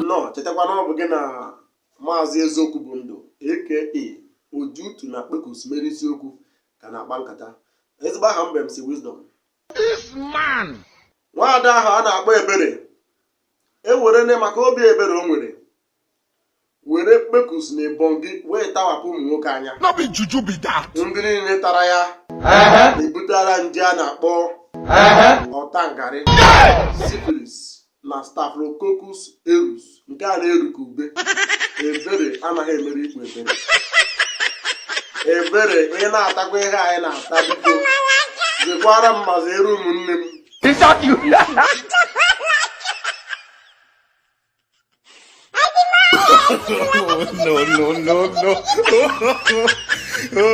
nnọọ chetakwa na ọ bụ gị na maazị Eziokwu bụ ndụ aka Ojutu na Kpekus mere isiokwu ka na-akpa nkata. Ezigbo aha mbe MC Wisdom. Nwaada ahụ a na-akpọ Ebere ewerene maka obi ebere o nwere were Kpekus na Ebonyi wee tawapụ ụmụ nwoke anya. Ndị niile tara ya ebutara nje a na-akpọ ọtangari, syphilis na Staphylococcus aureus nke a na-eru ka ube. Ebere anaghị emere ikwu ebere. Ebere onye na-atakwa ihe anyị na-ata, biko zekwara m ma zere ụmụnne m. No.